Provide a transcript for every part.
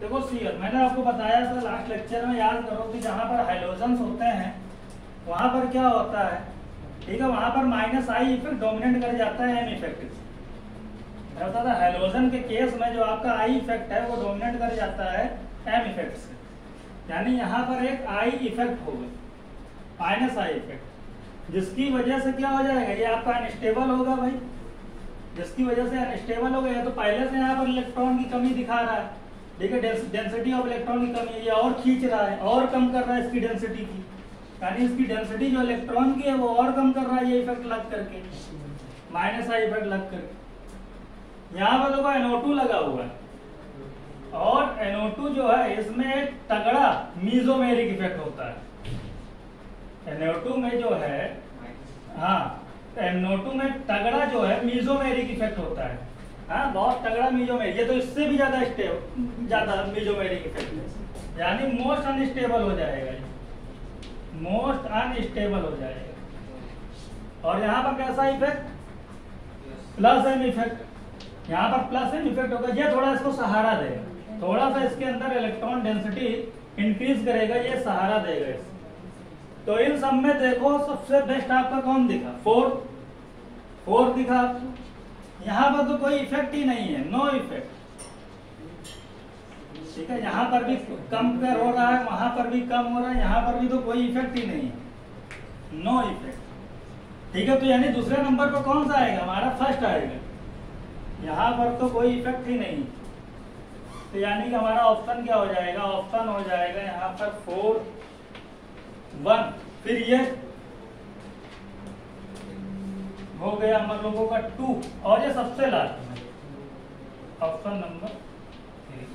देखो सीयर मैंने आपको बताया था लास्ट लेक्चर में, याद करो कि जहाँ पर हाइड्रोजन्स होते हैं वहाँ पर क्या होता है, ठीक है, वहाँ पर माइनस आई इफेक्ट डोमिनेट कर जाता है एम इफेक्ट से। मैं बता था हाइड्रोजन के केस में जो आपका आई इफेक्ट है वो डोमिनेट कर जाता है एम इफेक्ट से, यानी यहाँ पर एक आई इफेक्ट होगा, माइनस आई इफेक्ट, जिसकी वजह से क्या हो जाएगा, ये आपका अनस्टेबल होगा भाई, जिसकी वजह से अनस्टेबल हो गया। तो पहले से यहाँ पर इलेक्ट्रॉन की कमी दिखा रहा है, ठीक है, डेंसिटी ऑफ इलेक्ट्रॉन की कमी है, ये और खींच रहा है और कम कर रहा है इसकी डेंसिटी की, यानी इसकी डेंसिटी जो इलेक्ट्रॉन की है वो और कम कर रहा है ये इफेक्ट लग करके, माइनस आई इफेक्ट लग करके। यहाँ पर देखो NO2 लगा हुआ है, और NO2 जो है इसमें एक तगड़ा मीजोमेरिक इफेक्ट होता है। NO2 में जो है, हाँ, NO2 में तगड़ा जो है मीजोमेरिक इफेक्ट होता है, हाँ, बहुत तगड़ा मीजोमेरिक, ये तो इससे भी ज्यादा मीजोमेरिक इफेक्ट है, यानी मोस्ट अनस्टेबल हो जाएगा, मोस्ट अनस्टेबल हो जाएगा। और यहाँ पर कैसा इफेक्ट, प्लस एम इफेक्ट, यहाँ पर प्लस एम इफेक्ट होगा, ये थोड़ा इसको सहारा देगा, थोड़ा सा इसके अंदर इलेक्ट्रॉन डेंसिटी इंक्रीज करेगा, ये सहारा देगा इसको। तो इन सब में देखो सबसे बेस्ट आपका कौन दिखा, फोर्थ दिखा आपको। यहाँ पर तो कोई इफेक्ट ही नहीं है, नो इफेक्ट, ठीक है, यहाँ पर भी कंपेयर हो रहा है, वहां पर भी कम हो रहा है, यहाँ पर भी तो कोई इफेक्ट ही नहीं है, नो इफेक्ट, ठीक है। तो यानी दूसरे नंबर पर कौन सा आएगा, हमारा फर्स्ट आएगा, यहाँ पर तो कोई इफेक्ट ही नहीं, तो यानी कि हमारा ऑप्शन क्या हो जाएगा, ऑप्शन हो जाएगा यहाँ पर 4 1। फिर ये हो गया हम लोगों का 2, और ये सबसे लास्ट में ऑप्शन नंबर 3।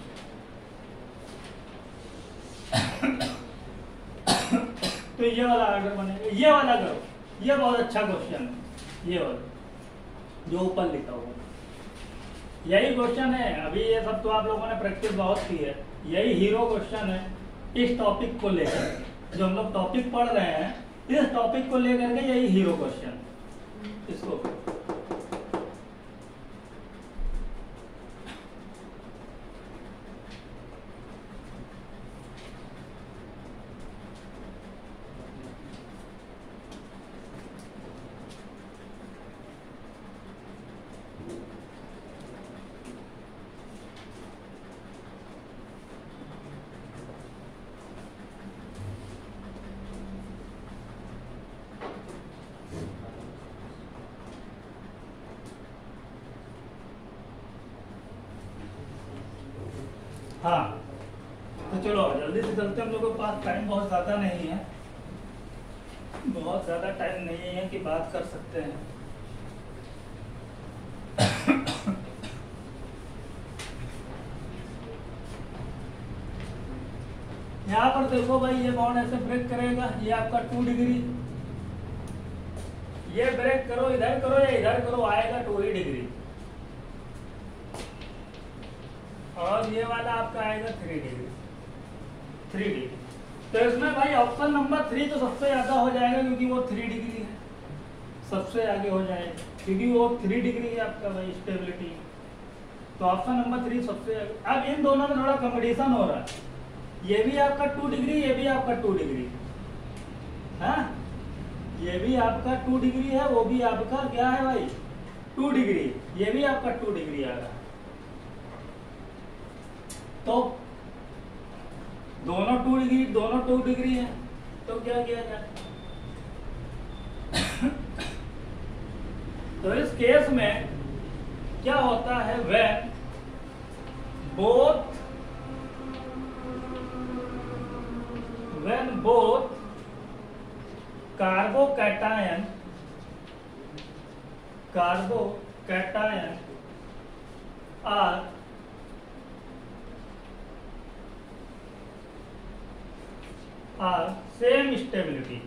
तो ये वाला ऑर्डर बनेगा, ये वाला करो, ये बहुत अच्छा क्वेश्चन है, ये वाला जो ऊपर लिखा हुआ यही क्वेश्चन है। अभी ये सब तो आप लोगों ने प्रैक्टिस बहुत की है, यही हीरो क्वेश्चन है इस टॉपिक को लेकर, जो हम लोग टॉपिक पढ़ रहे हैं इस टॉपिक को लेकर के यही हीरो क्वेश्चन, इसको हाँ। तो चलो जल्दी से चलते, हम लोगों के पास टाइम बहुत ज़्यादा नहीं है, बहुत ज़्यादा टाइम नहीं है कि बात कर सकते हैं। यहाँ पर देखो भाई, ये बॉन्ड ऐसे ब्रेक करेगा, ये आपका 2 डिग्री, ये ब्रेक करो, इधर करो या इधर करो, आएगा 2 ही डिग्री, और ये वाला आपका आएगा 3 डिग्री, 3 डिग्री। तो इसमें भाई ऑप्शन नंबर 3 तो सबसे ज्यादा हो जाएगा, क्योंकि वो 3 डिग्री है, सबसे आगे हो जाएगा, क्योंकि वो 3 डिग्री है आपका भाई स्टेबिलिटी। तो ऑप्शन नंबर 3 सबसे आगे। अब इन दोनों में थोड़ा कंपटीशन हो रहा है, ये भी आपका 2 डिग्री, ये भी आपका 2 डिग्री, हाँ, ये भी आपका 2 डिग्री है, वो भी आपका क्या है भाई 2 डिग्री, ये भी आपका 2 डिग्री आ रहा है। तो दोनों 2 डिग्री है, तो क्या किया जाए। तो इस केस में क्या होता है, when both carbocation are same stability,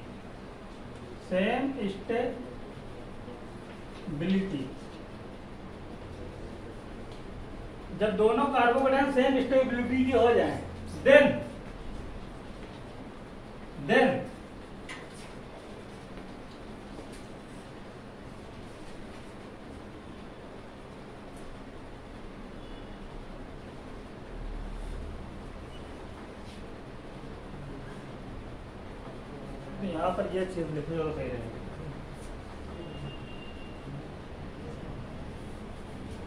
जब दोनों कार्बोकेटायन सेम स्टेबिलिटी की हो जाए, देन यहाँ पर ये चीज लिखी हो सही रहेगी।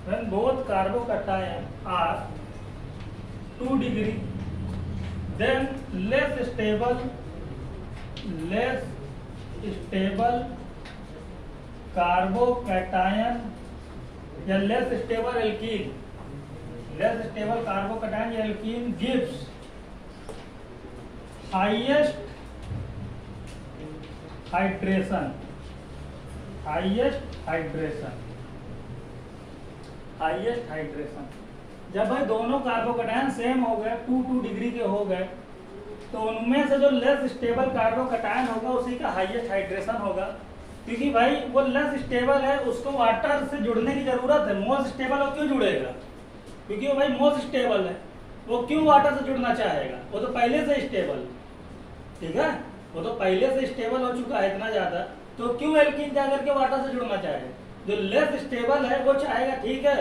When both carbocation are 2 degree, then less stable carbocation या less stable carbocation या alkene gives highest hydration। जब भाई दोनों कार्बोकैटायन सेम हो गए, 2 डिग्री के हो गए, तो उनमें से जो लेस स्टेबल कार्बोकैटायन होगा उसी का हाईएस्ट हाइड्रेशन होगा। क्योंकि भाई वो लेस स्टेबल है, उसको वाटर से जुड़ने की जरूरत है। मोस्ट स्टेबल वो क्यों जुड़ेगा? क्योंकि वो भाई मोस्ट स्टेबल है, वो क्यों वाटर से जुड़ना चाहेगा? वो तो पहले से स्टेबल, ठीक है, वो तो पहले से स्टेबल हो चुका है इतना ज्यादा, तो क्यों एल्कीन जाकर के वाटर से जुड़ना चाहेगा? जो लेस स्टेबल है वो चाहेगा ठीक है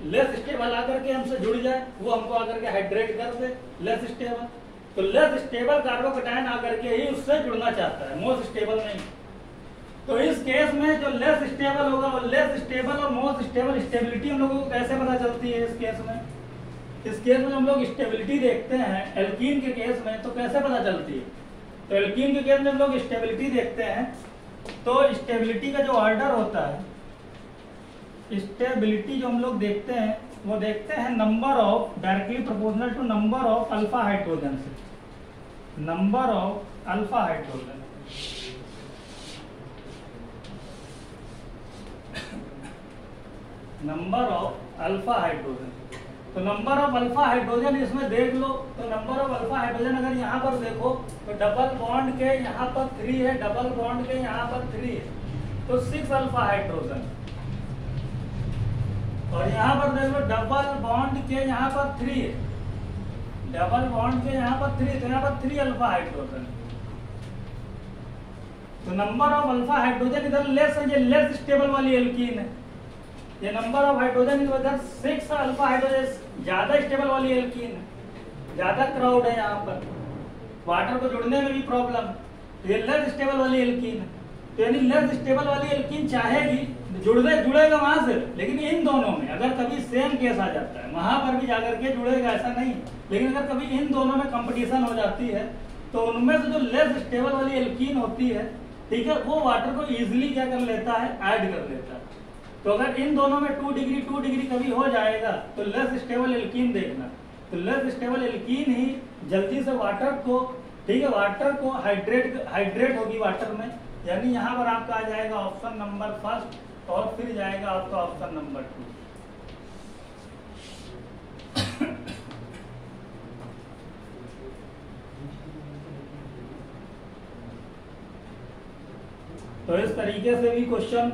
लेस स्टेबल आकर के हमसे जुड़ जाए, वो हमको आकर के हाइड्रेट कर दे लेस स्टेबल। तो लेस स्टेबल कार्बोकैटायन आकर के ही उससे जुड़ना चाहता है, मोस्ट स्टेबल नहीं। तो इस केस में जो लेस स्टेबल होगा, वो लेस स्टेबल और मोस्ट स्टेबल स्टेबिलिटी हम लोगों को कैसे पता चलती है? इस केस में हम लोग स्टेबिलिटी देखते हैं एल्कीन के केस में, तो कैसे पता चलती है? तो एल्कीन के केस में हम लोग स्टेबिलिटी देखते हैं, तो स्टेबिलिटी का जो ऑर्डर होता है, स्टेबिलिटी जो हम लोग देखते हैं वो देखते हैं number of directly proportional to number of alpha hydrogen से, number of alpha hydrogen. Number of alpha hydrogen, तो नंबर ऑफ अल्फा हाइड्रोजन इसमें देख लो। तो नंबर ऑफ अल्फा हाइड्रोजन अगर यहाँ पर देखो तो डबल बॉन्ड के यहाँ पर 3 है, डबल बॉन्ड के यहाँ पर 3 है, तो 6 अल्फा हाइड्रोजन। और यहाँ पर देख लो डबल बॉन्ड के यहाँ पर 3 है, डबल बॉन्ड के यहाँ पर 3, तो यहाँ पर 3 अल्फा हाइड्रोजन। तो नंबर ऑफ अल्फा हाइड्रोजन इधर लेस है, ये लेस स्टेबल वाली एल्कीन है। ये नंबर ऑफ हाइड्रोजन इधर 6 अल्फा हाइड्रोजन ज्यादा स्टेबल वाली एल्कीन है, ज्यादा क्राउड है यहाँ पर, वाटर को जुड़ने में भी प्रॉब्लम, ये लेस स्टेबल वाली एल्कीन है। तो यानी लेस स्टेबल वाली एल्कीन चाहेगी जुड़ेगा वहां से, लेकिन इन दोनों में अगर कभी सेम केस आ जाता है, वहां पर भी जाकर के जुड़ेगा ऐसा नहीं, लेकिन अगर कभी इन दोनों में कंपटीशन हो जाती है, तो उनमें से जो लेस स्टेबल वाली एल्कीन होती है, ठीक है, वो वाटर को इजीली क्या कर लेता है, ऐड कर लेता है। तो अगर इन दोनों में 2 डिग्री कभी हो जाएगा, तो लेस स्टेबल एल्कीन देखना, तो लेस स्टेबल एल्कीन ही जल्दी से वाटर को, ठीक है, वाटर को हाइड्रेट होगी वाटर में। यानी यहाँ पर आपका आ जाएगा ऑप्शन नंबर फर्स्ट, और फिर जाएगा आपका ऑप्शन नंबर 2। तो इस तरीके से भी क्वेश्चन,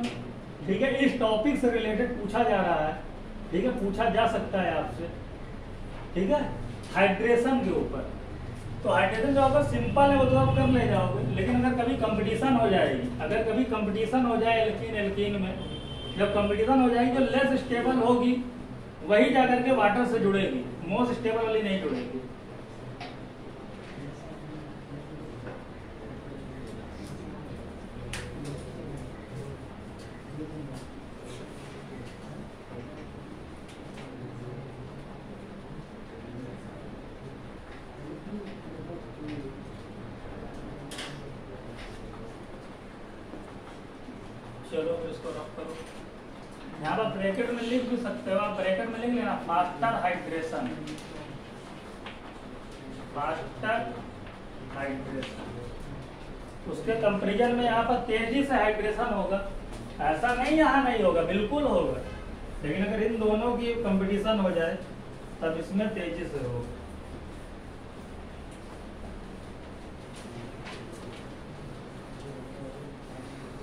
ठीक है, इस टॉपिक से रिलेटेड पूछा जा रहा है, ठीक है, पूछा जा सकता है आपसे, ठीक है, हाइड्रेशन के ऊपर। तो हाइड्रेशन जो आपका सिंपल है वो तो आप कर ले जाओगे, लेकिन अगर कभी कंपटीशन हो जाएगी, अगर कभी कंपटीशन हो जाए एल्कीन में, जब कंपटीशन हो जाएगी, जो लेस स्टेबल होगी वही जाकर के वाटर से जुड़ेगी, मोस्ट स्टेबल वाली नहीं जुड़ेगी। चलो इसको रख करो, यहाँ पर ब्रैकेट में लिख भी सकते हो आप, ब्रैकेट में लिख लेना फास्टर हाइड्रेशन, फास्टर हाइड्रेशन। उसके कंपैरिजन में यहाँ पर तेजी से हाइड्रेशन होगा, ऐसा नहीं यहाँ नहीं होगा, बिल्कुल होगा, लेकिन अगर इन दोनों की कंपटीशन हो जाए तब इसमें तेजी से होगा।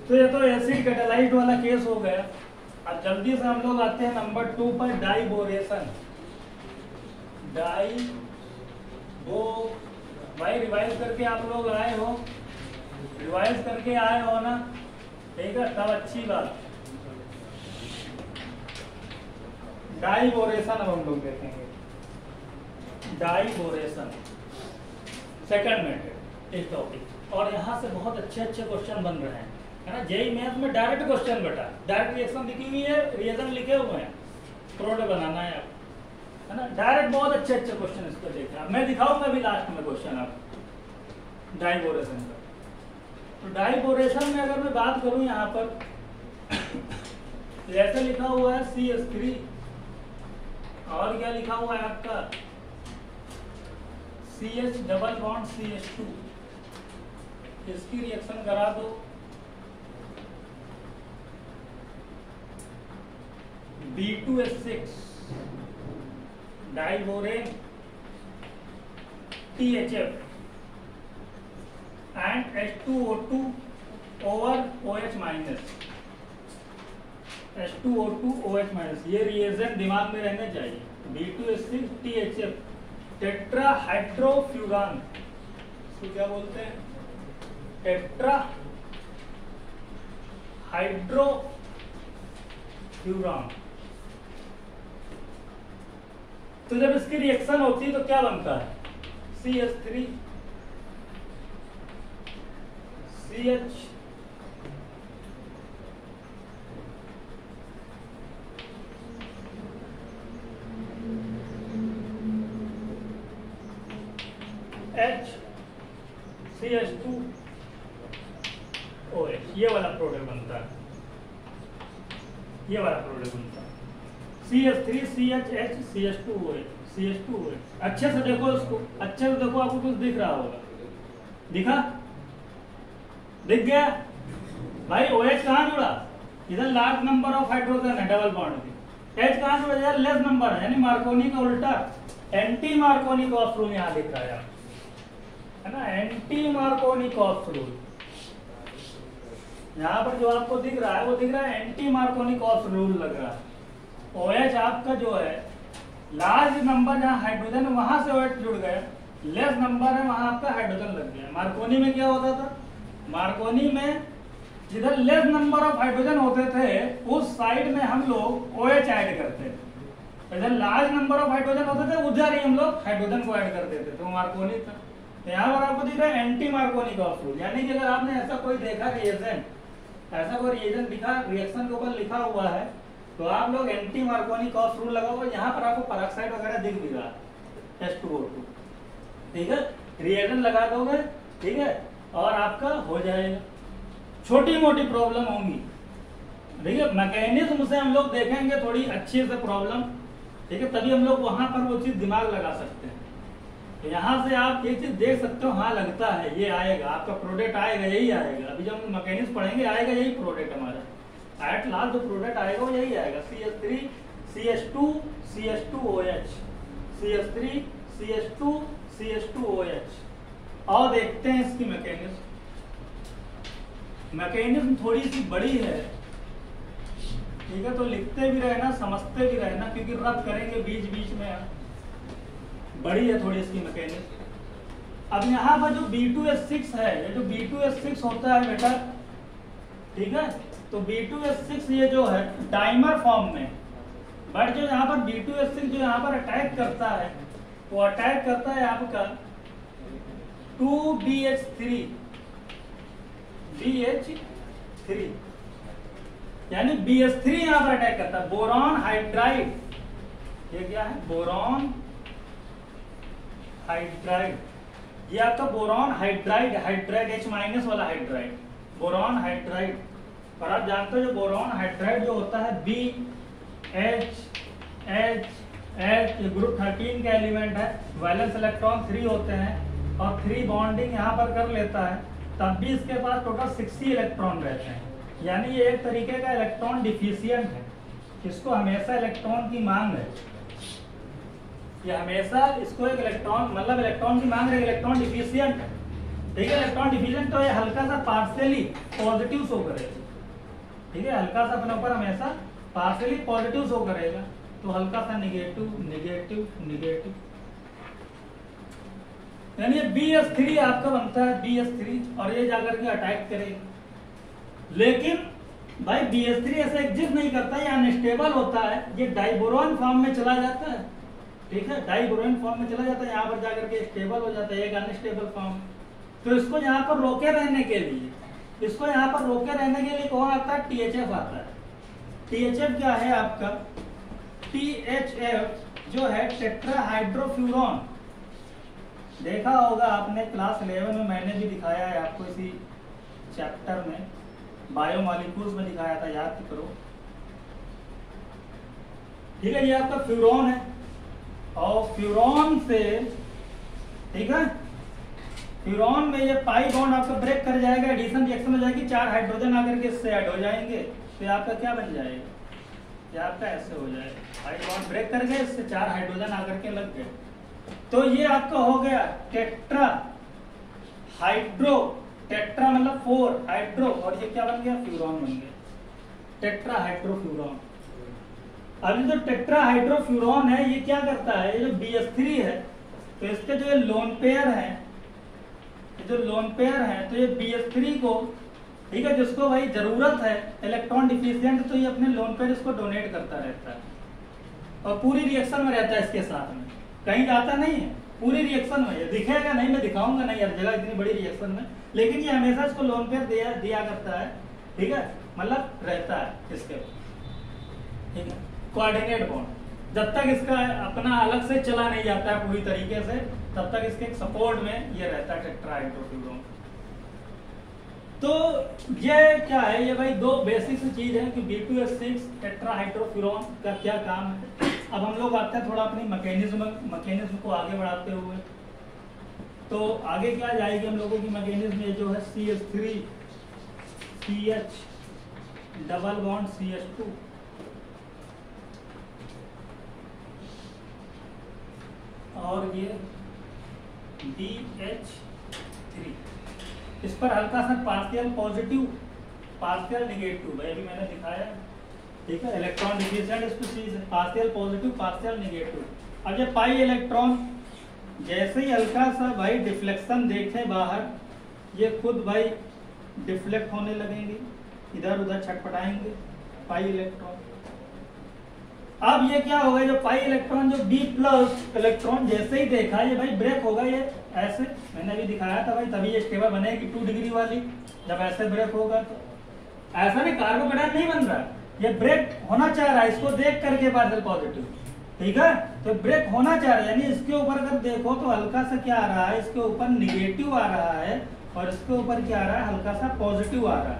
तो ये तो एसिड कैटालाइट वाला केस हो गया। अब जल्दी से हम लोग आते हैं नंबर 2 पर, डाइबोरेशन। भाई रिवाइज करके आप लोग आए हो, रिवाइज करके आए हो ना, ठीक है, तब अच्छी बात। डाइबोरेशन अब हम लोग देखेंगे, डाइबोरेशन सेकंड मेथड इस टॉपिक। और यहाँ से बहुत अच्छे अच्छे क्वेश्चन बन रहे हैं, है ना। जेई मैथ में डायरेक्ट क्वेश्चन बेटा, डायरेक्ट रिएक्शन लिखी हुई है, रिएक्शन लिखे हुए हैं, प्रोडक्ट बनाना है आप, है ना। डायरेक्ट बहुत अच्छे अच्छे क्वेश्चन इस पर देखा, मैं दिखाऊंगा अभी लास्ट में क्वेश्चन आप डाइबोरेशन का। तो डाइबोरेशन में अगर मैं बात करूं यहाँ पर जैसे लिखा हुआ है CH3 और क्या लिखा हुआ है आपका CH डबल बॉन्ड CH2, इसकी रिएक्शन करा दो। B2H6 diborane THF and H2O2 over OH minus, H2O2 OH minus, ये रिएजेंट दिमाग में रहने चाहिए। B2H6 THF टेट्रा हाइड्रोफ्यूरान, इसको क्या बोलते हैं, टेट्रा हाइड्रोफ्यूरान। तो जब इसकी रिएक्शन होती है तो क्या बनता है, CH3 CH H CH2 OH, ये वाला प्रोडक्ट बनता है, ये वाला प्रोडक्ट बनता है CH3 CH CH2 OH, CH2 OH। अच्छे से देखो इसको, अच्छे से देखो, आपको कुछ दिख रहा होगा, दिखा, दिख गया भाई। OH कहाँ जुड़ा, इधर लार्ज नंबर ऑफ हाइड्रोजन है डबल बॉन्ड की, H कहाँ जुड़ा, इधर लेस नंबर है, यानी मार्कोनी का उल्टा, एंटी मार्कोनी क्रॉस रूल यहाँ दिख रहा है ना, एंटी मार्कोनी क्रॉस रूल। यहाँ पर जो आपको दिख रहा है वो दिख रहा है एंटी मार्कोनी क्रॉस रूल लग रहा है। OH आपका जो है लार्ज नंबर जहाँ हाइड्रोजन वहां से OH जुड़ गया, लेस नंबर है वहां आपका हाइड्रोजन लग गया। मार्कोनी में क्या होता था, मार्कोनी में जिधर लेस नंबर ऑफ हाइड्रोजन होते थे उस साइड में हम लोग OH ऐड करते थे, इधर लार्ज नंबर ऑफ हाइड्रोजन होते थे उधर ही हम लोग हाइड्रोजन को ऐड कर देते थे, तो मार्कोनी था। यहाँ पर आपको दिख रहा है एंटी मार्कोनी क्रॉस रूल, यानी कि अगर आपने ऐसा कोई देखा रिएजेंट, ऐसा कोई रिएजेंट दिखा, रिएक्शन के ऊपर लिखा हुआ है, तो आप लोग एंटी मार्कोनी क्रॉस रूल लगाओ। यहाँ पर आपको पेरोक्साइड वगैरह दिख भी रहा H2O2, ठीक है, रिएजेंट लगा दोगे, ठीक है, और आपका हो जाएगा। छोटी मोटी प्रॉब्लम होंगी, ठीक है, मैकेनिज्म से हम लोग देखेंगे थोड़ी अच्छे से प्रॉब्लम, ठीक है, तभी हम लोग वहां पर वो चीज दिमाग लगा सकते हैं। तो यहाँ से आप ये चीज देख सकते हो, हाँ लगता है ये आएगा, आपका प्रोडक्ट आएगा, यही आएगा। अभी जब हम मैकेनिज्म पढ़ेंगे आएगा यही प्रोडक्ट हमारा, एट लास्ट जो प्रोडक्ट आएगा वो यही आएगा, CH3 CH2 CH2OH, CH3 CH2 CH2OH। और देखते हैं इसकी मैकेनिज्म। मैकेनिज्म थोड़ी सी बड़ी है, ठीक है, तो लिखते भी रहना, समझते भी रहना, क्योंकि रब करेंगे बीच बीच में, बड़ी है थोड़ी इसकी मैकेनिज्म। अब यहाँ पर जो B2H6 है, ये जो B2H6 होता है बेटा, ठीक है, तो B2H6 ये जो है डाइमर फॉर्म में, बट जो यहाँ पर B2H6 जो यहाँ पर अटैक करता है, वो अटैक करता है आपका 2BH3, BH3, यानी BH3 यहाँ पर अटैक करता है, बोरॉन हाइड्राइड। ये क्या है, बोरॉन हाइड्राइड, ये आपका boron hydride, hydride H minus वाला हाइड्राइड, बोरॉन हाइड्राइड। और आप जानते हो जो बोरॉन हाइड्राइड जो होता है BH ये ग्रुप 13 का एलिमेंट है, वैलेंस इलेक्ट्रॉन 3 होते हैं और 3 बॉन्डिंग यहाँ पर कर लेता है, तब भी इसके पास टोटल 60 इलेक्ट्रॉन रहते हैं, यानी ये एक तरीके का इलेक्ट्रॉन डिफिशियंट है, इसको हमेशा इलेक्ट्रॉन की मांग है, ये हमेशा इसको एक इलेक्ट्रॉन, मतलब इलेक्ट्रॉन की मांग है, इलेक्ट्रॉन डिफिशियंट है, ठीक है। इलेक्ट्रॉन डिफिशियंट तो ये हल्का सा पार्शियली पॉजिटिव शो करेगा, ठीक है, हल्का सा अपने ऊपर हमेशा पार्शियली पॉजिटिव शो करेगा, तो हल्का सा निगेटिव निगेटिव निगेटिव, यानी BH3 आपका बनता है BH3, और ये जाकर के अटैक करेगा। लेकिन भाई BH3 ऐसा एग्जिस्ट नहीं करता, ये अनस्टेबल होता है, ये डाइबोरोन फॉर्म में चला जाता है, ठीक है, डाइबोरोन फॉर्म में चला जाता है, यहाँ पर जाकर के स्टेबल हो जाता है, एक अनस्टेबल फॉर्म, तो इसको यहाँ पर रोके रहने के लिए, इसको यहाँ पर रोके रहने के लिए कौन आता है? THF आता है। THF क्या है आपका? THF जो है टेट्राहाइड्रोफ्यूरॉन। देखा होगा आपने क्लास 11 में, मैंने भी दिखाया है आपको इसी चैप्टर में, बायोमॉलिक्यूल्स में दिखाया था, याद करो। ठीक है, ये आपका फ्यूरॉन है और फ्यूरॉन से, ठीक है, फ्यूरॉन में ये पाई बॉन्ड आपका ब्रेक कर जाएगा, एडिशन रिएक्शन हो जाएगी, 4 हाइड्रोजन आकर के इससे ऐड हो जाएंगे, तो आपका क्या बन जाएगा? ये आपका ऐसे हो जाएगा, पाई बॉन्ड ब्रेक कर गए, इससे 4 हाइड्रोजन आकर के लग गए, तो ये आपका हो गया टेट्रा हाइड्रो, टेट्रा मतलब 4 हाइड्रो, और ये क्या बन गया? फ्यूरॉन बन गया, टेट्रा हाइड्रोफ्यूरॉन। अब ये जो टेट्रा हाइड्रोफ्यूरॉन है ये क्या करता है? ये जो BH3 है, तो इसके जो लोन पेयर है, जो लोन पेयर है, तो ये BH3 को, ठीक है, जिसको भाई जरूरत है इलेक्ट्रॉन डिफिशिएंट, तो ये अपने लोन पेयर इसको डोनेट करता रहता है और पूरी रिएक्शन में रहता है इसके साथ में, कहीं जाता नहीं है, पूरी रिएक्शन में। ये दिखेगा नहीं, मैं दिखाऊंगा नहीं हर जगह इतनी बड़ी रिएक्शन में, लेकिन ये हमेशा इसको लोन पेयर दिया करता है, ठीक है, मतलब रहता है इसके, ठीक है, कोऑर्डिनेट बॉन्ड। जब तक इसका अपना अलग से चला नहीं जाता है पूरी तरीके से, तब तक इसके सपोर्ट में ये रहता है टेट्राहाइड्रोफ्यूरॉन। तो ये क्या है? ये भाई 2 बेसिक चीज है कि B2H6 टेट्राहाइड्रोफ्यूरॉन का क्या काम है। अब हम लोग आते हैं थोड़ा अपनी मैकेनिज्म को आगे बढ़ाते हुए। तो आगे क्या जाएगी हम लोगों की मैकेनिज्म? ये जो है CH3 CH double bond CH2, और ये BH3, इस पर हल्का सा पार्शियल पॉजिटिव पार्शियल नेगेटिव, भाई अभी मैंने दिखाया, ठीक है, इलेक्ट्रॉन डिफिशिएंट स्पीशीज है, पार्शियल पॉजिटिव पार्शियल नेगेटिव। अब ये पाई इलेक्ट्रॉन जैसे ही हल्का सा भाई डिफ्लेक्शन देखे बाहर, ये खुद भाई डिफ्लेक्ट होने लगेंगे, इधर उधर छटपटाएंगे पाई इलेक्ट्रॉन। अब ये क्या होगा? जो पाई इलेक्ट्रॉन, जो B+ इलेक्ट्रॉन जैसे ही देखा ये भाई ब्रेक होगा, ये ऐसे मैंने भी दिखाया था भाई, तभी ये स्टेबल बनेगी 2 डिग्री वाली। जब ऐसे ब्रेक होगा तो ऐसा नहीं, कार्बोकेटायन नहीं बन रहा, ये ब्रेक होना चाह रहा है, इसको देख करके पार्शियल पॉजिटिव, ठीक है, तो ब्रेक होना चाह रहा है, यानी इसके ऊपर अगर देखो तो हल्का सा क्या आ रहा है, इसके ऊपर निगेटिव आ रहा है, और इसके ऊपर क्या आ रहा है? हल्का सा पॉजिटिव आ रहा है,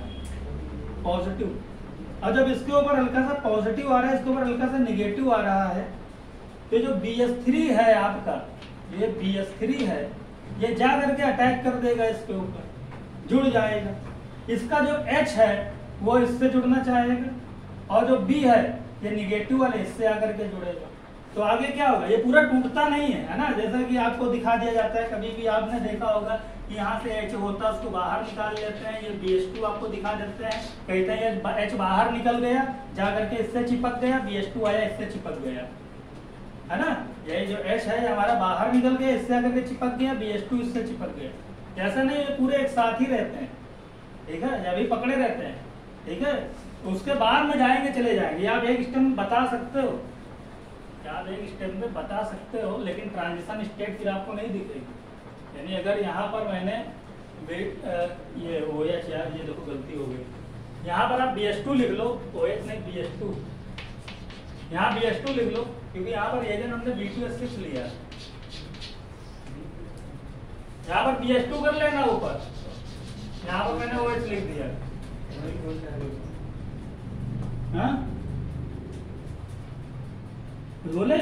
पॉजिटिव। और जब इसके ऊपर हल्का सा पॉजिटिव आ रहा है, इसके ऊपर हल्का सा निगेटिव आ रहा है, तो जो BH3 है आपका, ये BH3 है, ये जा करके अटैक कर देगा इसके ऊपर, जुड़ जाएगा। इसका जो H है वो इससे जुड़ना चाहेगा, और जो B है ये निगेटिव वाले इससे आकर के जुड़ेगा। तो आगे क्या होगा? ये पूरा टूटता नहीं है ना, जैसा कि आपको दिखा दिया जाता है, कभी भी आपने देखा होगा कि यहाँ से H होता है, उसको बाहर निकाल लेते हैं, ये BH2 आपको दिखा देते हैं, कहते हैं ये H बाहर निकल गया, जा करके इससे चिपक गया, BH2 आया इससे चिपक गया, है ना, ये जो H है हमारा बाहर निकल गया, इससे आकर के चिपक गया, BH2 इससे चिपक गया। ऐसा नहीं, ये पूरे एक साथ ही रहते हैं, ठीक है, या भी पकड़े रहते हैं, ठीक है। उसके बाद में जाएंगे, चले जाएंगे, आप एक स्टेप में बता सकते हो, आप एक स्टेप में बता सकते हो, लेकिन ट्रांजिशन स्टेट फिर आपको नहीं दिखेगी। यानी अगर यहाँ पर मैंने ये OH, यार ये देखो गलती हो गई, यहाँ पर आप BH2 लिख लो, OH नहीं BH2, यहाँ BH2 लिख लो, क्योंकि यहाँ पर एजेंट हमने B2H6 लिया, यहाँ पर BH2 कर लेना ऊपर, यहाँ पर मैंने OH लिख दिया। हाँ बोले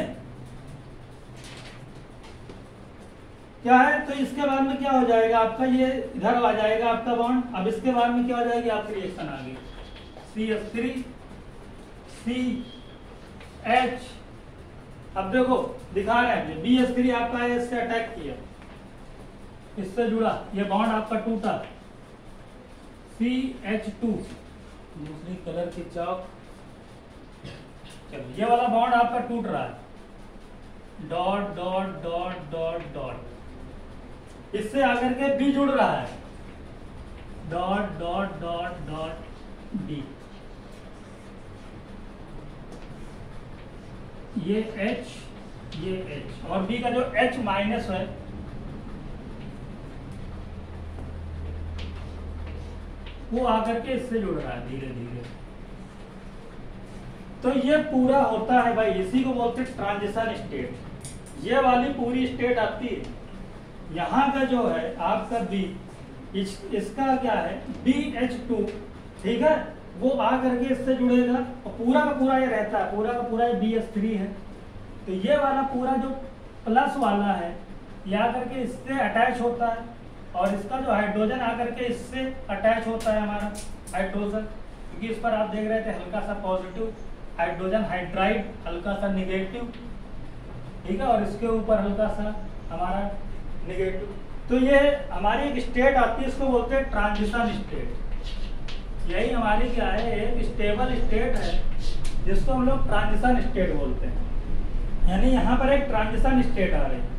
क्या है? तो इसके बाद में क्या हो जाएगा आपका? ये इधर आ जाएगा आपका बॉन्ड। अब इसके बाद में क्या हो जाएगी आपकी रिएक्शन आ गई, CH3 CH। अब देखो दिखा रहे हैं, BH3 आपका इससे अटैक किया, इससे जुड़ा, ये बॉन्ड आपका टूटा, CH2 दूसरी कलर की चौक, ये वाला बॉन्ड आपका टूट रहा है, dot dot dot dot dot, इससे आकर के B जुड़ रहा है, dot dot dot dot B, ये H ये H, और B का जो H माइनस है, वो आकर के इससे जुड़ रहा है धीरे धीरे। तो ये पूरा होता है भाई, इसी को बोलते हैं ट्रांजिशन स्टेट। ये वाली पूरी स्टेट आती है, यहाँ का जो है आपका बी, इसका क्या है BH2, ठीक है, वो आ करके इससे जुड़ेगा और पूरा का पूरा ये रहता है, पूरा का पूरा ये BH3 है। तो ये वाला पूरा जो प्लस वाला है ये आकर के इससे अटैच होता है, और इसका जो हाइड्रोजन आकर के इससे अटैच होता है हमारा हाइड्रोजन, क्योंकि इस पर आप देख रहे थे हल्का सा पॉजिटिव हाइड्रोजन हाइड्राइड, हल्का सा निगेटिव, ठीक है, और इसके ऊपर हल्का सा हमारा निगेटिव। तो ये हमारी एक स्टेट आती है, इसको बोलते हैं ट्रांजिशन स्टेट। यही हमारी क्या है, एक स्टेबल स्टेट है जिसको हम लोग ट्रांजिशन स्टेट बोलते हैं। यानी यहाँ पर एक ट्रांजिशन स्टेट आ रही है।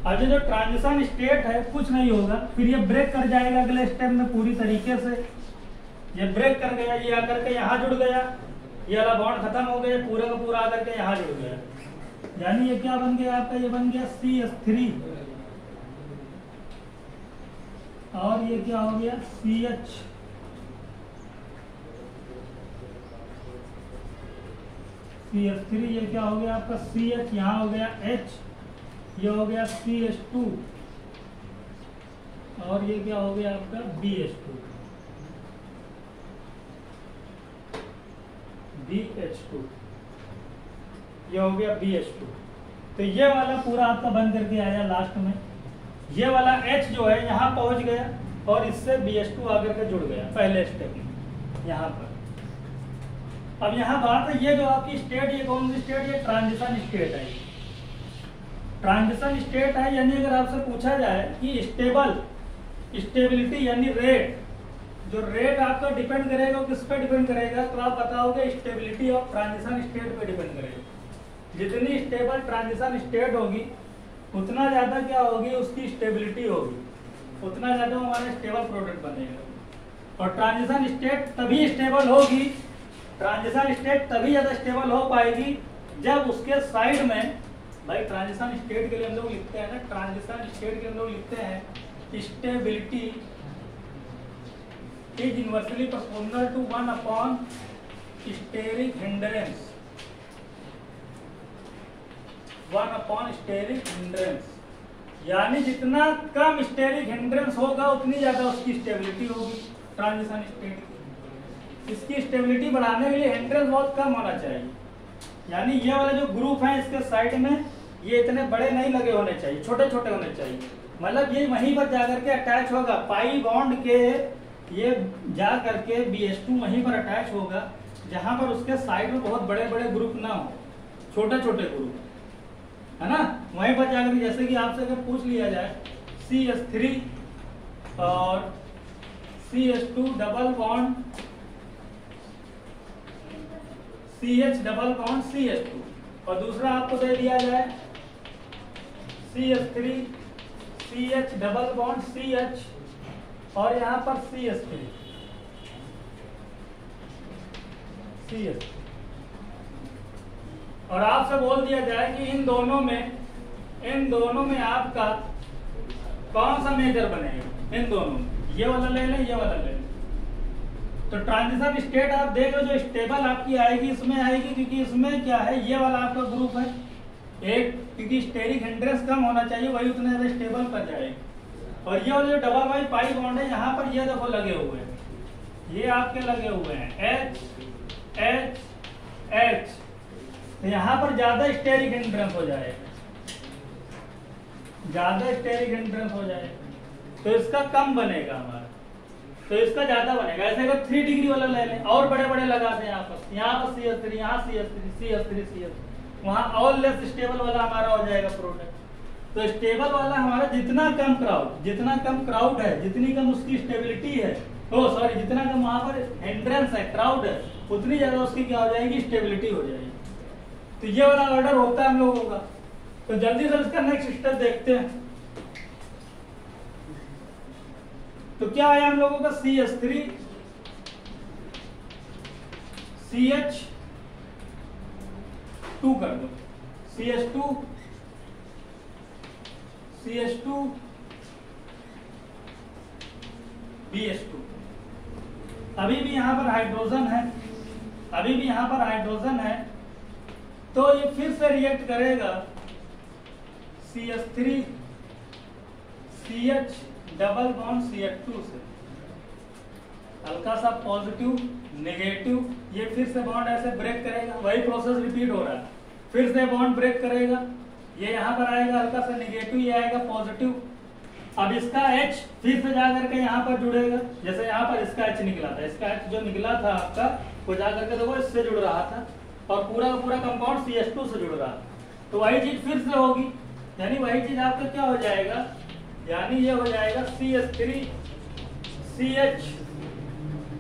अब जो ट्रांजिशन स्टेट है कुछ नहीं होगा, फिर ये ब्रेक कर जाएगा अगले स्टेप में पूरी तरीके से। ये ब्रेक कर गया, ये आकर के यहाँ जुड़ गया, ये वाला बॉन्ड खत्म हो गया, पूरा का पूरा आकर के यहाँ जुड़ गया। यानी ये क्या बन गया आपका, ये बन गया CH3, और ये क्या हो गया CH, CH3, ये क्या हो गया आपका CH, यहाँ हो गया H, ये हो गया CH2, और ये क्या हो गया आपका BH2, ये हो गया BH2। तो ये वाला पूरा आपका बन करके आया लास्ट में। ये वाला H जो है यहाँ पहुंच गया और इससे BH2 आकर के जुड़ गया पहले स्टेप में यहाँ पर। अब यहाँ बात है, ये जो आपकी स्टेट, ये कौन सी स्टेट, ये ट्रांजिशन स्टेट है। ट्रांजिशन स्टेट है, यानी अगर आपसे पूछा जाए कि स्टेबिलिटी यानी रेट, जो रेट आपका डिपेंड करेगा किस पे डिपेंड करेगा, तो आप बताओगे स्टेबिलिटी ऑफ ट्रांजिशन स्टेट पे डिपेंड करेगा। जितनी स्टेबल ट्रांजिशन स्टेट होगी उतना ज्यादा क्या होगी, उसकी स्टेबिलिटी होगी, उतना ज्यादा हमारा स्टेबल प्रोडक्ट बनेगा। और ट्रांजिशन स्टेट तभी स्टेबल होगी, ट्रांजिशन स्टेट तभी ज्यादा स्टेबल हो पाएगी जब उसके साइड में, भाई ट्रांजिशन स्टेट के लिए हम लोग लिखते हैं ना, ट्रांजिशन स्टेट के लिए हम लोग लिखते हैं stability is inversely proportional to 1 upon steric hindrance, 1 upon steric hindrance. यानी जितना कम स्टेरिक हिंड्रेंस होगा उतनी ज्यादा उसकी स्टेबिलिटी होगी ट्रांजिशन स्टेट की। इसकी स्टेबिलिटी बढ़ाने के लिए हिंड्रेंस बहुत कम होना चाहिए। यानी ये वाला जो ग्रुप है इसके साइड में ये इतने बड़े नहीं लगे होने चाहिए, छोटे छोटे होने चाहिए। मतलब ये वहीं पर जाकर के अटैच होगा, पाई बॉन्ड के ये जा करके BH2 वहीं पर अटैच होगा, जहां पर उसके साइड में बहुत बड़े बड़े ग्रुप ना हो, छोटे छोटे ग्रुप, है ना। वहीं पर जाकर, जैसे कि आपसे अगर पूछ लिया जाए CH3 और CH2 double bond CH double bond CH2, और दूसरा आपको दे दिया जाए CH3 CH double bond CH, और यहाँ पर CH3 CH, और आपसे बोल दिया जाए कि इन दोनों में आपका कौन सा मेजर बनेगा, इन दोनों में, ये वाला ले लें, ये वाला ले लें। तो ट्रांजिशन स्टेट आप देख लो, जो स्टेबल आपकी आएगी इसमें आएगी, क्योंकि इसमें क्या है, ये वाला आपका ग्रुप है एक, क्योंकि स्टेरिक हिंड्रेंस कम होना चाहिए, वही उतने ज्यादा स्टेबल पर जाएगी। और ये वाले जो डबल वाई पाई बॉन्ड है यहाँ पर, ये देखो लगे हुए हैं, ये आपके लगे हुए हैं H H H, तो यहाँ पर ज्यादा स्टेरिक हिंड्रेंस हो जाएगा, ज्यादा स्टेरिक हिंड्रेंस हो जाएगा, तो इसका कम बनेगा हमारा, तो इसका ज्यादा बनेगा। ऐसे अगर 3 डिग्री वाला ले लें और बड़े बड़े लगा दें, यहाँ पर CH3, यहाँ CH3, वहाँ और लेस स्टेबल वाला हमारा हो जाएगा प्रोडक्ट। तो स्टेबल वाला हमारा जितना कम क्राउड है, जितनी कम उसकी स्टेबिलिटी है, जितना कम वहाँ पर हिंड्रेंस है, क्राउड है, उतनी ज्यादा उसकी क्या हो जाएगी, स्टेबिलिटी हो जाएगी। तो ये वाला ऑर्डर होता है हम लोगों का। तो जल्दी से इसका नेक्स्ट स्टेप देखते हैं। तो क्या आया हम लोगों का, CH3 CH2 कर दो, CH2 BH2, अभी भी यहाँ पर हाइड्रोजन है, अभी भी यहाँ पर हाइड्रोजन है, तो ये फिर से रिएक्ट करेगा CH3 CH double bond CH2 से, हल्का सा पॉजिटिव नेगेटिव, ये फिर से बॉन्ड ऐसे ब्रेक करेगा, वही प्रोसेस रिपीट हो रहा है, फिर से बॉन्ड ब्रेक करेगा, ये यहाँ पर आएगा हल्का सा नेगेटिव, ये आएगा पॉजिटिव। अब इसका H फिर से जाकर के यहाँ पर जुड़ेगा, जैसे यहाँ पर इसका H निकला था, इसका H जो निकला था आपका वो जाकर के देखो इससे जुड़ रहा था और पूरा का पूरा कंपाउंड CH2 से जुड़ रहा था, तो वही चीज फिर से होगी, यानी वही चीज आपका क्या हो जाएगा, यानी ये हो जाएगा CH3 CH।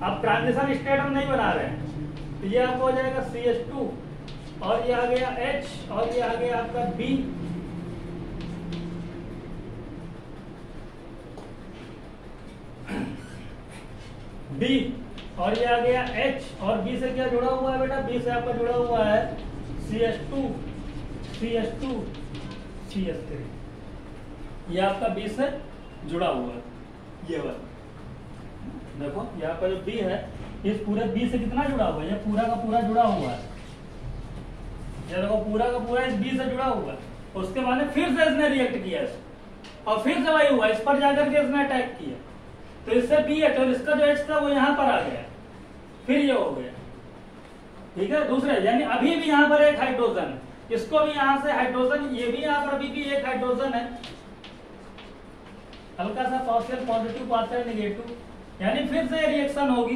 अब ट्रांजिशन स्टेट हम नहीं बना रहे हैं, तो ये आपको हो जाएगा CH2 और ये आ गया H और ये आ गया आपका B, B और ये आ गया H और B से क्या जुड़ा हुआ है बेटा, B से आपका जुड़ा हुआ है CH2 CH2 CH3, ये आपका B से जुड़ा हुआ है, ये वाला देखो यहाँ पर जो B है इस पूरे B से कितना जुड़ा हुआ है, ये पूरा का पूरा जुड़ा हुआ है, ये देखो पूरा का पूरा इस B से जुड़ा हुआ है। उसके बाद में फिर से इसने रिएक्ट किया और फिर से वही हुआ, इस पर जाकर के इसने अटैक किया, तो इससे B है और इसका जो H था वो यहाँ पर आ गया, फिर ये हो गया, ठीक है। दूसरे यानी अभी भी यहाँ पर एक हाइड्रोजन, इसको भी यहाँ से हाइड्रोजन, ये भी यहाँ पर अभी भी एक हाइड्रोजन है, हल्का सा पार्शियल पॉजिटिव पार्शियल नेगेटिव, यानी फिर से रिएक्शन होगी,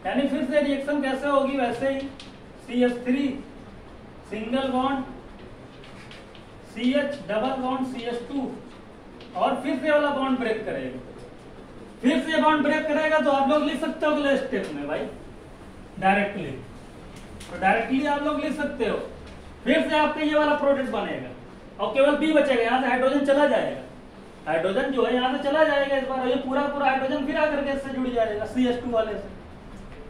यानी फिर से रिएक्शन कैसे होगी, वैसे ही CH3 single bond CH double bond CH2 और फिर से वाला बॉन्ड ब्रेक करेगा, फिर से बॉन्ड ब्रेक करेगा, तो आप लोग लिख सकते हो अगले स्टेप में भाई डायरेक्टली, तो डायरेक्टली आप लोग लिख सकते हो, फिर से आपका ये वाला प्रोडक्ट बनेगा और केवल B बचेगा, यहाँ से हाइड्रोजन चला जाएगा, हाइड्रोजन जो है यहाँ से चला जाएगा इस बार, ये पूरा पूरा हाइड्रोजन फिर आकर के इससे जुड़ जाएगा CH2 वाले से,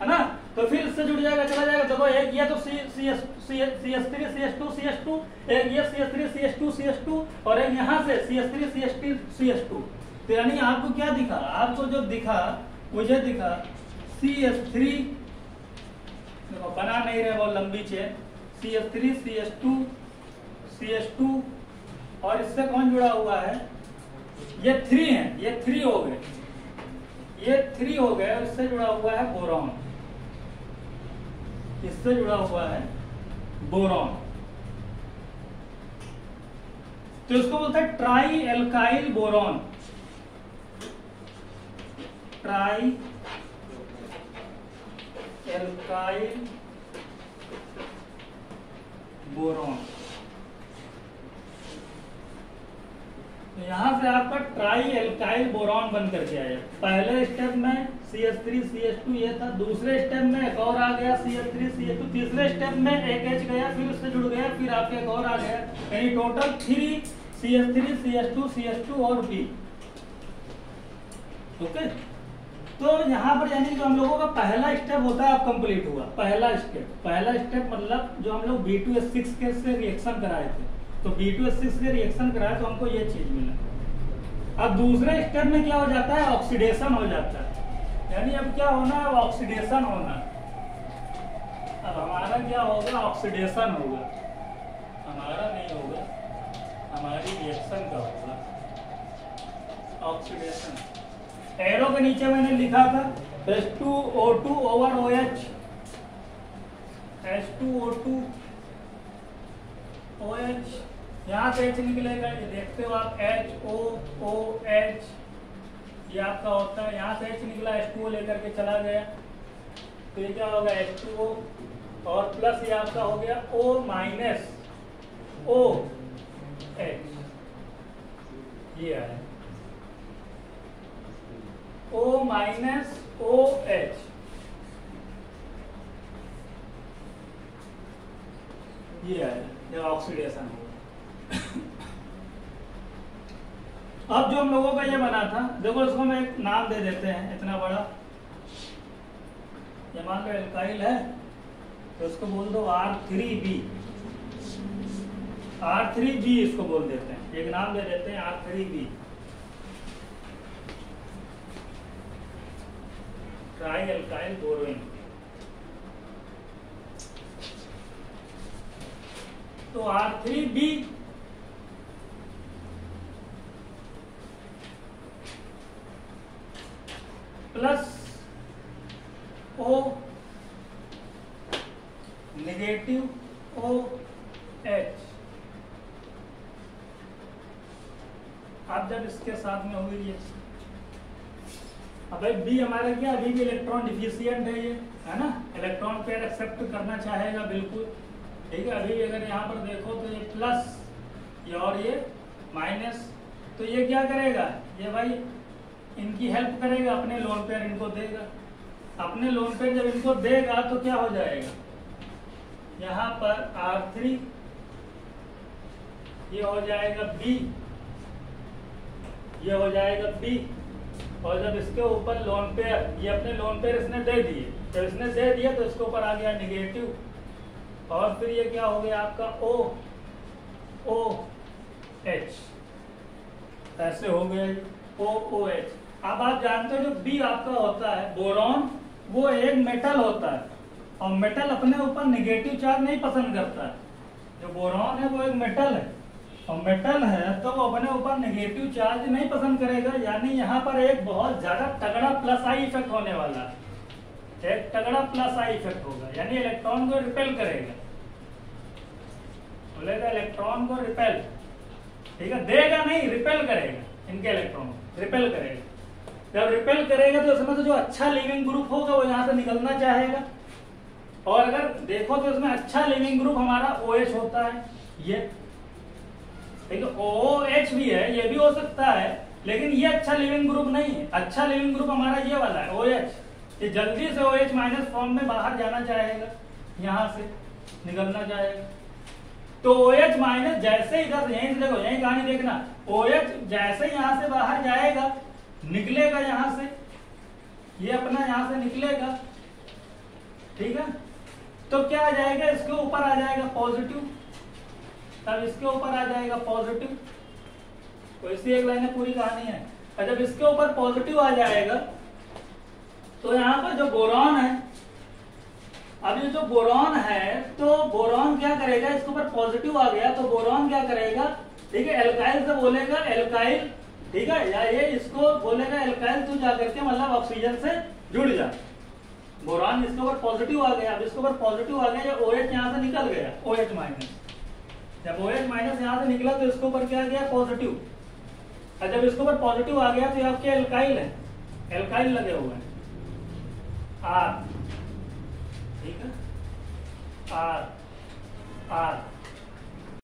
है ना, तो फिर इससे जुड़ जाएगा चला जाएगा, देखो एक ये तो CH3 CH2 CH2, एक ये CH3 CH2 CH2 और एक यहाँ से CH3 CH2 CH2, तो यानी आपको क्या दिखा, आपको जो दिखा मुझे दिखा CH3, देखो बना नहीं रहे वो लंबी चेन, CH3 CH2 CH2 और इससे कौन जुड़ा हुआ है, ये 3 है, ये 3 हो गए, ये 3 हो गए और इससे जुड़ा हुआ है बोरॉन, इससे जुड़ा हुआ है बोरॉन, तो इसको बोलते हैं try alkyl boron, try alkyl boron. तो यहां से आपका ट्राई एल्काइल बोरॉन बन करके आया, पहले स्टेप में CH3 CH2 ये था, दूसरे स्टेप में एक और आ गया CH3 CH2, तीसरे स्टेप में एक H गया, फिर उससे जुड़ गया, फिर आपके एक और आ गया, यानी टोटल 3 CH3 CH2 CH2 और B, ओके। तो यहाँ पर यानी जो हम लोगों का पहला स्टेप होता है अब कंप्लीट हुआ, पहला स्टेप मतलब जो हम लोग B2H6 के से रिएक्शन कराए थे, तो B2H6 के रिएक्शन कराए तो हमको ये चीज मिला। अब दूसरे स्टेप में क्या हो जाता है, ऑक्सीडेशन हो जाता है, यानी अब क्या होना है, ऑक्सीडेशन होना, अब हमारा क्या होगा, ऑक्सीडेशन होगा, हमारा नहीं होगा, हमारी रिएक्शन का होगा ऑक्सीडेशन। एरो के नीचे मैंने लिखा था H2O2 over OH, H2O2 OH, यहाँ से H निकलेगा, ये देखते हो आप HOOH, ये आपका होता है, यहाँ से H निकला, H2O लेकर के चला गया, तो ये क्या होगा H2O और प्लस ये आपका हो गया O माइनस OH, ये है O माइनस OH, ये है, ये ऑक्सीडेशन होगा। अब जो हम लोगों का ये बना था, देखो इसको मैं एक नाम दे देते हैं, इतना बड़ा, ये मान लो एल्काइल है, तो इसको बोल दो R3B, R3B इसको बोल देते हैं, एक नाम दे देते हैं R3B, ट्राई एल्काइल बोरोइन। तो R3B plus O negative OH, अब जब इसके साथ में होगी ये, अब भाई बी हमारा क्या, अभी भी इलेक्ट्रॉन डिफिशिएंट है ये, है ना, इलेक्ट्रॉन पेयर एक्सेप्ट करना चाहेगा बिल्कुल, ठीक है। अभी अगर यहाँ पर देखो तो ये प्लस ये और ये माइनस, तो ये क्या करेगा, ये भाई इनकी हेल्प करेगा, अपने लोन पेयर इनको देगा। अपने लोन पेयर जब इनको देगा तो क्या हो जाएगा, यहाँ पर R3 ये हो जाएगा B, ये हो जाएगा B, और जब इसके ऊपर लोन पेयर, ये अपने लोन पेयर इसने दे दिए, जब इसने दे दिया तो इसके ऊपर आ गया नेगेटिव, और फिर ये क्या हो गया आपका OH, ऐसे हो गया OOH। अब आप जानते हो जो B आपका होता है बोरॉन, वो एक मेटल होता है, और मेटल अपने ऊपर नेगेटिव चार्ज नहीं पसंद करता है। जो बोरॉन है वो एक मेटल है, और मेटल है तो वो अपने ऊपर नेगेटिव चार्ज नहीं पसंद करेगा, यानी यहाँ पर एक बहुत ज्यादा तगड़ा प्लस आई इफेक्ट होने वाला है, एक तगड़ा प्लस आई इफेक्ट होगा, यानी इलेक्ट्रॉन को रिपेल करेगा, बोलेगा इलेक्ट्रॉन को रिपेल, ठीक है, देगा नहीं, रिपेल करेगा, इनके इलेक्ट्रॉन को रिपेल करेगा। जब रिपेल करेगा तो उसमें तो जो अच्छा लिविंग ग्रुप होगा वो यहाँ से निकलना चाहेगा, और अगर देखो तो इसमें अच्छा लिविंग ग्रुप हमारा OH होता है, ये ठीक है, OH भी है, ये भी हो सकता है, लेकिन ये अच्छा लिविंग ग्रुप नहीं है। अच्छा लिविंग ग्रुप हमारा ये वाला है OH, ये जल्दी से OH माइनस फॉर्म में बाहर जाना चाहेगा, यहाँ से निकलना चाहेगा। तो OH माइनस जैसे इधर, यहीं से देखो, यहीं कहानी देखना, OH जैसे यहाँ से बाहर जाएगा, निकलेगा यहाँ से, ये अपना यहाँ से निकलेगा, ठीक है, तो क्या आ जाएगा, इसके ऊपर आ जाएगा पॉजिटिव, तब इसके ऊपर आ जाएगा पॉजिटिव, तो इसी एक लाइन में पूरी कहानी है। और जब इसके ऊपर पॉजिटिव आ जाएगा तो यहाँ पर जो बोरॉन है, अब ये जो बोरॉन है, तो बोरॉन क्या करेगा, इसके ऊपर पॉजिटिव आ गया तो बोरॉन क्या करेगा, ठीक है, एल्काइल से बोलेगा एल्काइल, ठीक है, या ये इसको बोलेगा एल्काइल, तू जाकर के मतलब ऑक्सीजन से जुड़ जा। बोरॉन इसके ऊपर पॉजिटिव आ गया, अब इसके ऊपर पॉजिटिव आ गया, OH यहाँ से निकल गया, OH माइनस, जब OH माइनस यहाँ से निकला तो इसके ऊपर क्या गया, पॉजिटिव, और जब इसके ऊपर पॉजिटिव आ गया तो ये आपके एल्काइल है, एल्काइल लगे हुए हैं, R, ठीक है, R